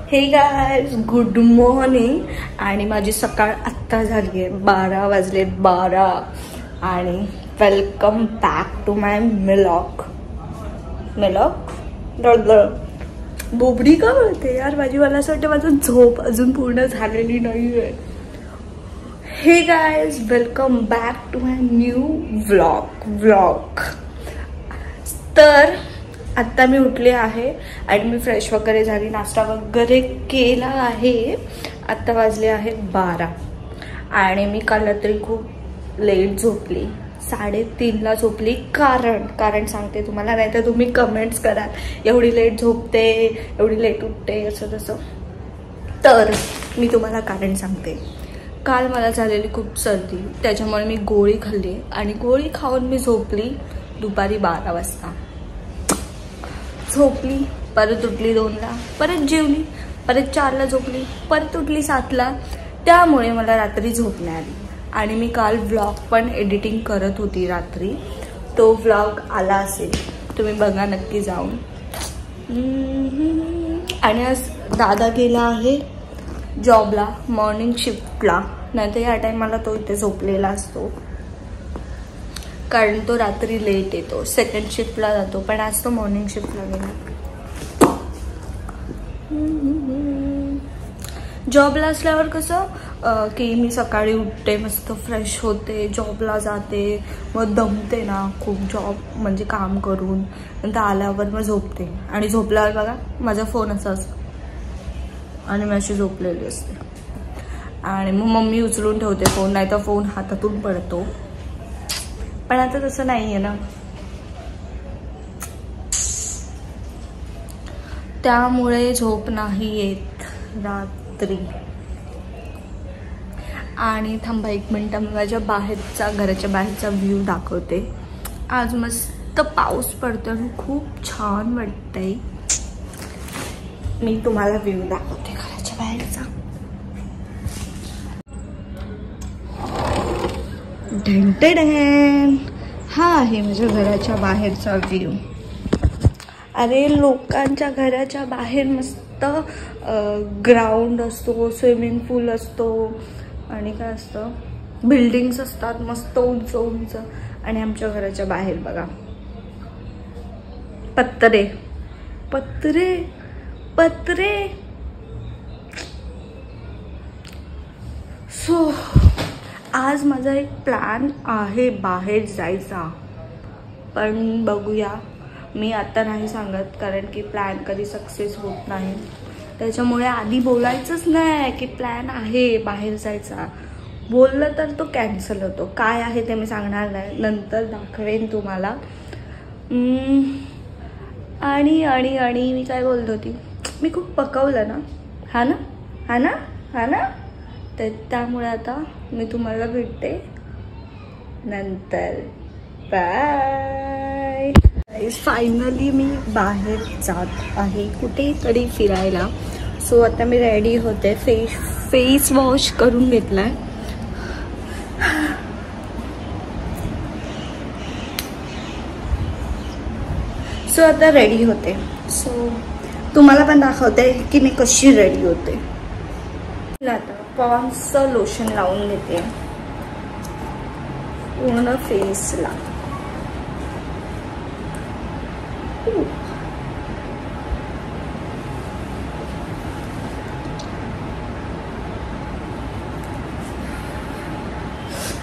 Hey guys, good morning. आणि माझी सकाळ आत्ता झाली आहे, 12 वाजलेत 12. आणि welcome back to my vlog. बोबडी का बोलते यार माझी? मला असं वाटतं माझं झोप अजून पूर्ण झालेली नाही आहे. Hey guys, welcome back to my new vlog. तर आत्ता मी उठले आहे आणि मी फ्रेश वगैरे झाली, नाश्ता वगैरे केला आहे. आत्ता वाजले आहेत 12 आणि मी काल रात्री खूप लेट झोपली, 3:30ला झोपली. कारण सांगते तुम्हाला, नाही तर तुम्ही कमेंट्स कराल एवढी लेट झोपते, एवढी लेट उठते, असं तसं. तर मी तुम्हाला कारण सांगते. काल मला झालेली खूप सर्दी, त्याच्यामुळे मी गोळी खाल्ली आणि गोळी खाऊन मी झोपली दुपारी 12 वाजता. झोपली, परत उठली 2ला, परत जेवली, परत 4ला झोपली, परत उठली 7ला. त्यामुळे मला रात्री झोप नाही आली. आणि मी काल व्लॉग पण एडिटिंग करत होती रात्री. तो व्लॉग आला असेल, तुम्ही बघा नक्की जाऊन. आणि आज दादा गेला आहे जॉबला, मॉर्निंग शिफ्टला. नाही तर या टाईमाला तो इथे झोपलेला असतो, कारण तो रात्री लेट येतो. सेकंड शिफ्टला जातो, पण आज तो मॉर्निंग शिफ्टला गेला. जॉबला असल्यावर कसं की मी सकाळी उठते, मस्त फ्रेश होते, जॉबला जाते, मग दमते ना खूप जॉब म्हणजे काम करून. नंतर आल्यावर मग झोपते आणि झोपल्यावर बघा माझा फोन असा असतो आणि मी अशी झोपलेली असते. आणि मग मम्मी उचलून ठेवते फोन, नाही तर फोन हातातून पडतो. पण आता तसं नाही आहे ना, त्यामुळे झोप नाही येत रात्री. आणि थांबा 1 मिनिट, मी माझ्या घराच्या बाहेरचा व्ह्यू दाखवते. आज मस्त पाऊस पडतोय, खूप छान वाटतंय. मी तुम्हाला व्ह्यू दाखवते घराच्या बाहेरचा. हा आहे माझ्या घराच्या बाहेरचा व्ह्यू. अरे लोकांच्या घराच्या बाहेर मस्त ग्राउंड असतो, स्विमिंग पूल असतो आणि काय असतं, बिल्डिंग्स असतात मस्त उंच उंच. आणि आमच्या घराच्या बाहेर बघा पत्रे पत्रे पत्रे. सो आज माझा एक प्लॅन आहे बाहेर जायचा, पण बघूया. मी आता नाही सांगत, कारण की प्लॅन कधी सक्सेस होत नाही. त्याच्यामुळे आधी बोलायचंच नाही की प्लॅन आहे बाहेर जायचा. बोललं तर तो कॅन्सल होतो. काय आहे ते मी सांगणार नाही, नंतर दाखवेन तुम्हाला. आणि आणि आणि मी काय बोलत होती, मी खूप पकवलं ना, हा ना हा ना हा ना. तर त्यामुळे आता मी तुम्हाला भेटते नंतर. बाय. फायनली मी बाहेर जात आहे कुठेतरी फिरायला. सो आता मी रेडी होते, फेस वॉश करून घेतलाय. सो आता रेडी होते. सो तुम्हाला पण दाखवते की मी कशी रेडी होते. आता पॉन्सचं लोशन लावून घेते पूर्ण फेसला.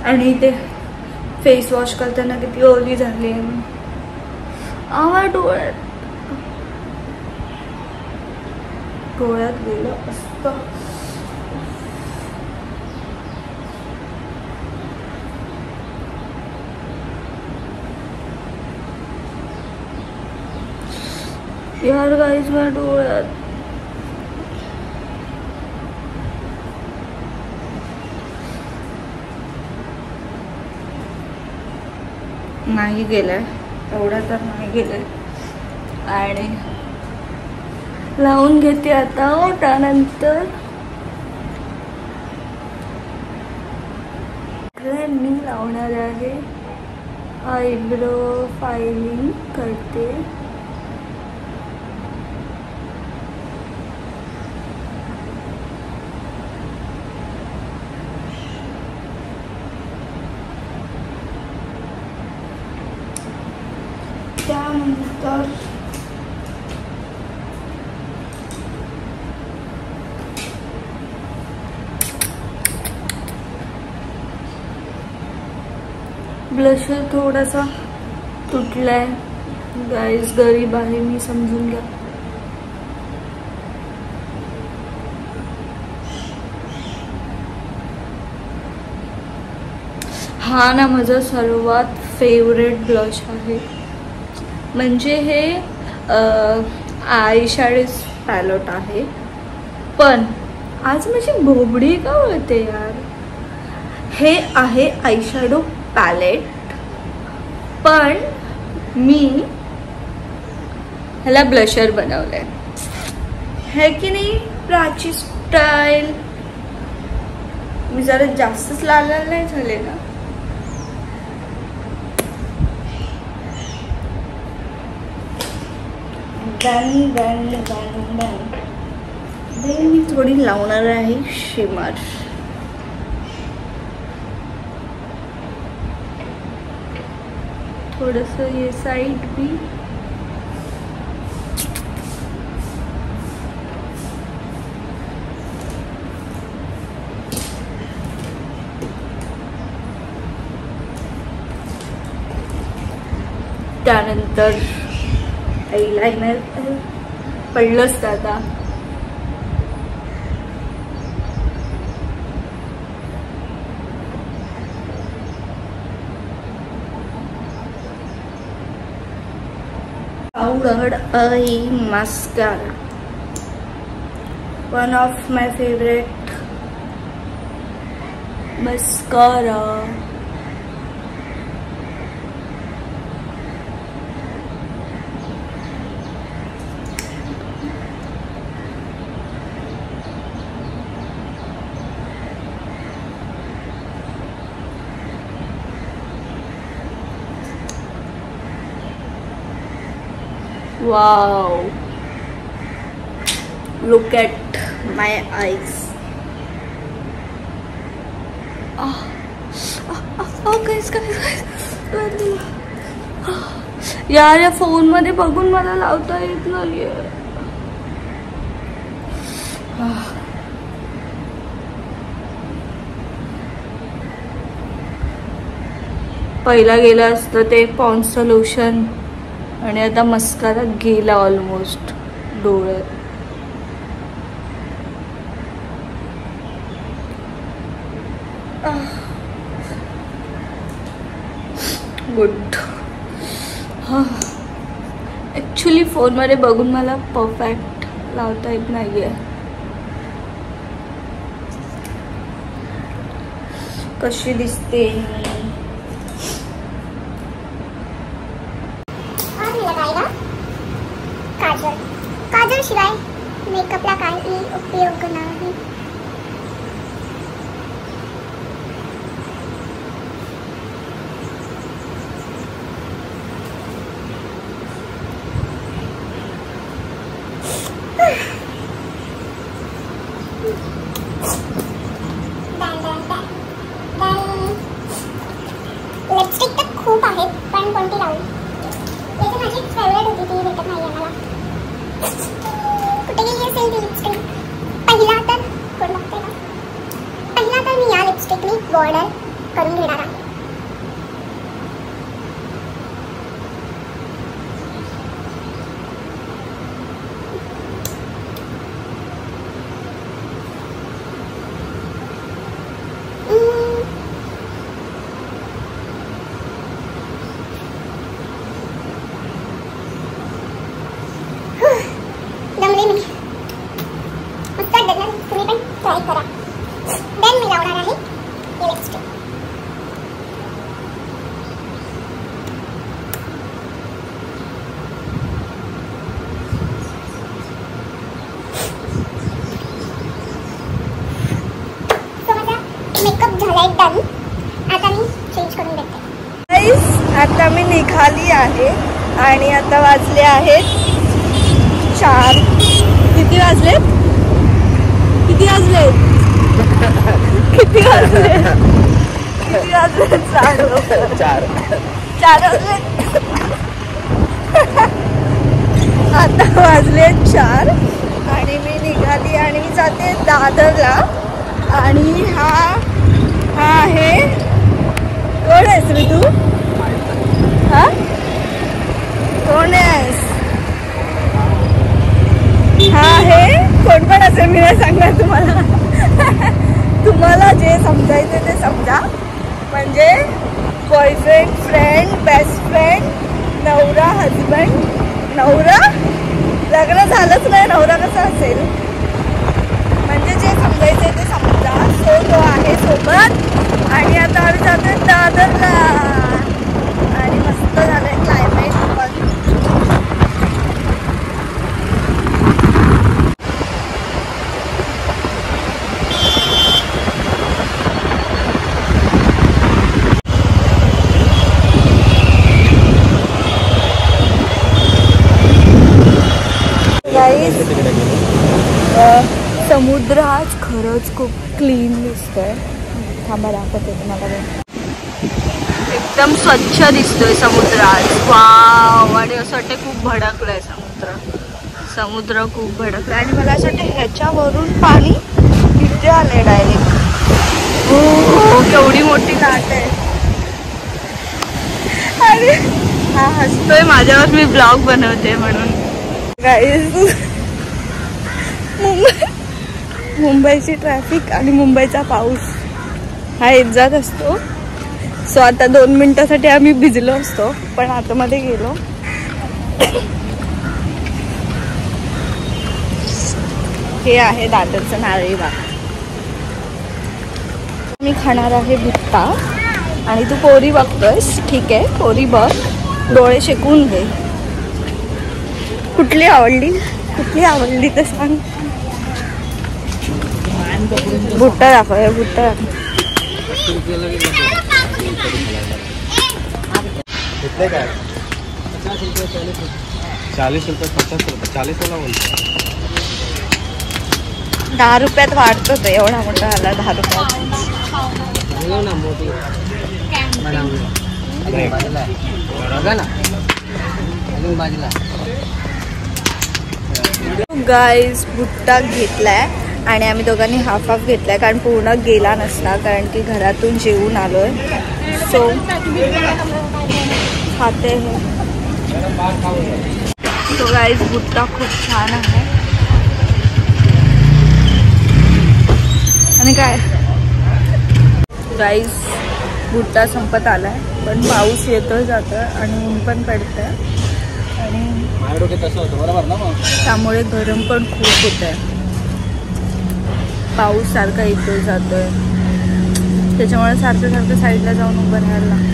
आणि ते फेस वॉश करताना किती ओली झाली. डोळ्यात गेलं असतं. यार गाइस, माझ्या डोळ्यात नाही गेलाय, एवढा तर नाही गेलाय. आणि लावून घेते आता. त्यानंतर मी लावणार आहे आयब्रो फायलिंग करते. ब्लशर थोडासा तुटलाय गाइस, गरीब आहे मी, समजून घ्या. हा ना माझा सर्वात फेवरेट ब्लश आहे. म्हणजे हे आय शॅडो पॅलेट आहे, पण आज माझी बोबडी का होते यार. हे आहे आय शॅडो पॅलेट, पण मी ह्याला ब्लशर बनवलंय. है की नाही प्राची स्टाईल. मी जरा जास्तच लाल लाल नाही झाले ना. Done done done done. मी थोडी लावणार आहे शिमर. थोडस ये साइड भी. त्यानंतर आयलाइनर पडलंच आता. Powdered eye mascara, one of my favorite mascara. Wow, look at my eyes. guys, यार या फोन मध्ये बघून मला लावता येत नाहीये. पहिला गेला असतं ते पॉन्ड्सचं लोशन, आणि आता मस्कारा गेला ऑलमोस्ट डोळ्यात. गुड. ॲक्च्युली फोनमध्ये बघून मला परफेक्ट लावता येत नाहीये. कशी दिसते काजल शिवाय मेकअपला काही उपयोग नाही. लिपस्टिक तर खूप आहेत, पण कोणती लावू. याची माझी फेवरेट होती, ती भेटत नाही आहे मला. कुठे गेली असेल ती लिपस्टिक. पहिला तर कोण बघते का. पहिला तर मी या लिपस्टिकनी बॉर्डर करून घेणार आहे. आता मी निघाली आहे आणि आता वाजले आहेत 4. किती वाजले? किती वाजले? किती वाजले? किती वाजले? 4 वाजले. आता वाजले 4 आणि मी निघाली आणि मी जाते दादरला. आणि हा आहे, कोण आहेस रे तू? हा आहे कोण पण असेल मी नाही सांगणार तुम्हाला. तुम्हाला जे समजायचं ते समजा. म्हणजे बॉयफ्रेंड, फ्रेंड, बेस्ट फ्रेंड, नवरा, हजबंड. नवरा लग्न झालंच नाही, नवरा कसा असेल. म्हणजे जे समजायचं ते समजा. सो तो आहे सोबत आणि आता आम्ही जातोय दादरला आणि मस्त झालंय क्लायमेट पण. समुद्र आज खरंच खूप क्लीन दिसतोय. थांबा दाखवते तुम्हाला. एकदम स्वच्छ दिसतोय समुद्र आज. वाव. आणि असं वाटतं खूप भडकलंय समुद्र खूप भडकलाय. आणि मला असं वाटतं ह्याच्यावरून पाणी इथे आलंय डायरेक्ट. हो केवढी मोठी लाट आहे. अरे हा हसतोय माझ्यावर, मी ब्लॉग बनवते म्हणून. गाईज मुंबईची ट्रॅफिक आणि मुंबईचा पाऊस हा येत जात असतो. सो आता 2 मिनिटासाठी आम्ही भिजलो असतो पण आतमध्ये गेलो. हे आहे दादरचं नारळी बाग. मी खाणार आहे भुट्टा. आणि तू पोरी बघतोयस, ठीक आहे पोरी बघ, डोळे शेकून घे. कुठली आवडली तर सांग. भुट्टा दाखव, भुट्टा दाखव. कितने का है? 40 रुपये 50 रुपये 40 वाला बोलतो. 10 रुपयात वाढतो तो. एवढा मोठा आला 10 रुपयात. गाईज भुट्टा घेतलाय आणि आम्ही दोघांनी हाफ हाफ घेतलाय कारण पूर्ण गेला नसता, कारण की घरातून जेवून आलोय. सो खाते हैं. तो गाईज भुट्टा खूप छान आहे. आणि काय गाईज भुट्टा संपत आलाय पण पाऊस येतोय जातोय आणि ऊन पण पडतंय आणि त्यामुळे गरम पण खूप होत आहे. पाऊस सारखा येतोय जातोय त्याच्यामुळे सारखं साईडला जाऊन उभं राहायला लागतं.